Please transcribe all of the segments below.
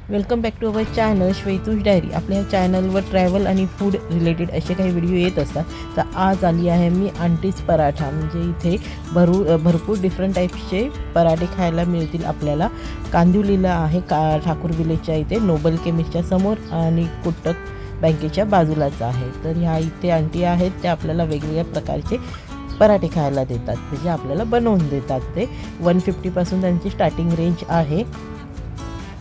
Welcome back to our channel Shwetush diary. आपल्या चॅनलवर travel आणि फूड रिलेटेड असे काही व्हिडिओ येत असतात। तर आज आली आहे मी आंटीज पराठा, म्हणजे इथे भरपूर डिफरंट टाईप्सचे पराठे खायला मिळतील आपल्याला। कांदिवलीला आहे ठाकूर विलेजच्या इथे नोबल केमिस्टच्या समोर आणि कोटक बँकेच्या बाजूलाच आहे। तर ह्या इथे आंटी आहेत, त्या आपल्याला वेगवेगळ्या प्रकारचे पराठे खायला देतात, म्हणजे आपल्याला बनवून देतात। ते 150 पासून त्यांची स्टार्टिंग रेंज आहे।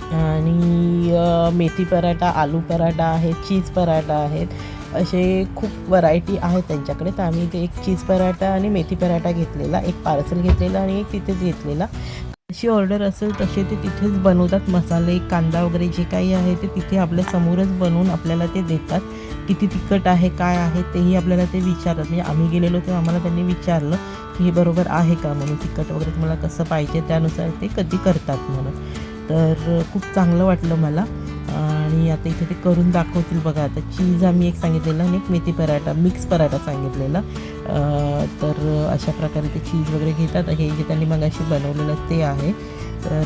आणि मेथी पराठा, आलू पराठा आहे, चीज पराठा आहेत, असे खूप व्हरायटी आहेत त्यांच्याकडे। तर आम्ही इथे एक चीज पराठा आणि मेथी पराठा घेतलेला, एक पार्सल घेतलेला आणि एक तिथेच घेतलेला। अशी ऑर्डर असेल तसे ते तिथेच बनवतात। मसाले, कांदा वगैरे जे काही आहे ते तिथे आपल्या समोरच बनवून आपल्याला ते देतात। किती तिखट आहे, काय आहे तेही आपल्याला ते विचारतात। म्हणजे आम्ही गेलेलो तेव्हा आम्हाला त्यांनी विचारलं की हे बरोबर आहे का म्हणून, तिखट वगैरे तुम्हाला कसं पाहिजे त्यानुसार ते कधी करतात म्हणून। तर खूप चांगलं वाटलं मला। आणि आता इथे ते करून दाखवतील बघा। आता चीज आम्ही एक सांगितलेला आणि एक मेथी पराठा, मिक्स पराठा सांगितलेला। तर अशा प्रकारे ते चीज वगैरे घेतात। हे जे त्यांनी मगाशी बनवलेलं ते आहे। तर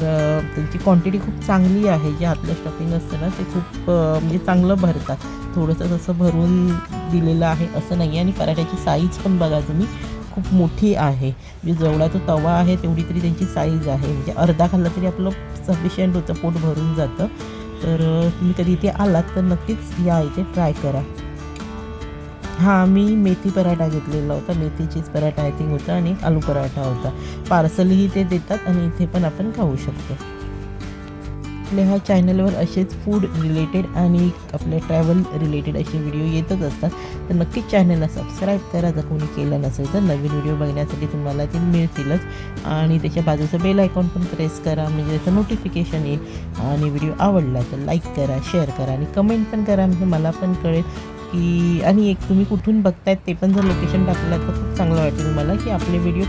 त्यांची क्वांटिटी खूप चांगली आहे। जे आतलं स्टफिंग असतं ना ते खूप म्हणजे चांगलं भरतात। थोडंसं तसं भरून दिलेलं आहे असं नाही आहे। आणि पराठ्याची साईज पण बघा तुम्ही, खूप मोठी आहे। म्हणजे जेवढा तो तवा आहे तेवढी तरी त्यांची साईज आहे। म्हणजे अर्धा खाल्ला तरी आपलं सफिशियंट होतं, पोट भरून जातं। तर तुम्ही कधी इथे आलात तर नक्कीच या, इथे ट्राय करा। हां, मी मेथी पराठा घेतलेला होता, मेथी चीज पराठा आय थिंक होता आणि आलू पराठा होता। पार्सलही ते देतात आणि इथे पण आपण खाऊ शकतो। आपल्या ह्या चॅनलवर असेच फूड रिलेटेड आणि आपल्या ट्रॅव्हल रिलेटेड असे व्हिडिओ येतच असतात। तर नक्कीच चॅनलला सबस्क्राईब करा जर कोणी केलं नसेल तर। नवीन व्हिडिओ बघण्यासाठी तुम्हाला ते मिळतीलच। आणि त्याच्या बाजूचं बेल आयकॉन पण प्रेस करा, म्हणजे त्याचं नोटिफिकेशन येईल। आणि व्हिडिओ आवडला तर लाईक करा, शेअर करा आणि कमेंट पण करा, म्हणजे मला पण कळेल की। आणि एक तुम्ही कुठून बघतायत ते पण जर लोकेशन टाकलं तर खूप चांगलं वाटेल मला, की आपले व्हिडिओ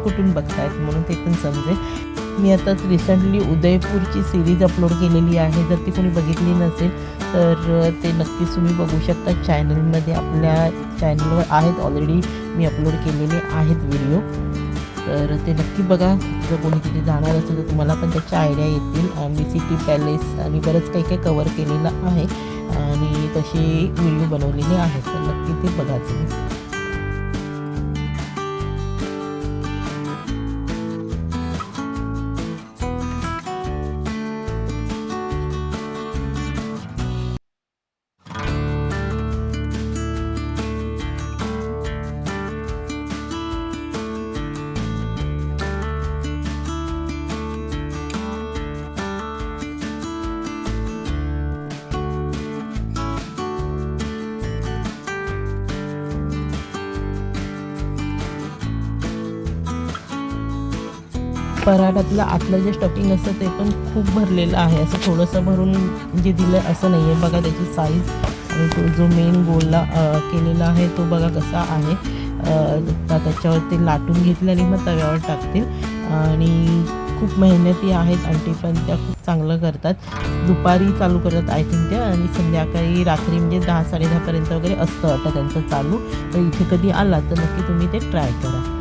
कुठून बघतायत म्हणून ते पण समजेल। मी आताच रिसेंटली उदयपूरची सिरीज अपलोड केलेली आहे, जर ती कोणी बघितली नसेल तर ते नक्कीच तुम्ही बघू शकता। चॅनलमध्ये, आपल्या चॅनलवर आहेत ऑलरेडी, मी अपलोड केलेले आहेत व्हिडिओ। तर ते नक्की बघा। जर कोणी तिथे जाणार असेल तर तुम्हाला पण त्याच्या आयडिया येतील। आम्ही सिटी पॅलेस आणि बरंच काही काही कवर केलेलं आहे आणि तसे व्हिडिओ बनवलेले आहेत, तर नक्की ते बघा तुम्ही। पराठातलं आतलं जे स्टफिंग असतं ते पण खूप भरलेलं आहे। असं थोडंसं भरून जे दिलं असं नाही आहे। बघा त्याची साईज आणि तो जो मेन गोला केलेला आहे तो बघा कसा आहे। त्याच्यावर ते लाटून घेतलं आणि मग तव्यावर टाकतील। आणि खूप मेहनती आहेत आंटी, पण त्या खूप चांगलं करतात। दुपारी चालू करतात आय थिंक त्या, आणि संध्याकाळी रात्री म्हणजे 10-10:30 वगैरे असतं वाटतं त्यांचं चालू। तर इथे कधी आला तर नक्की तुम्ही ते ट्राय करा।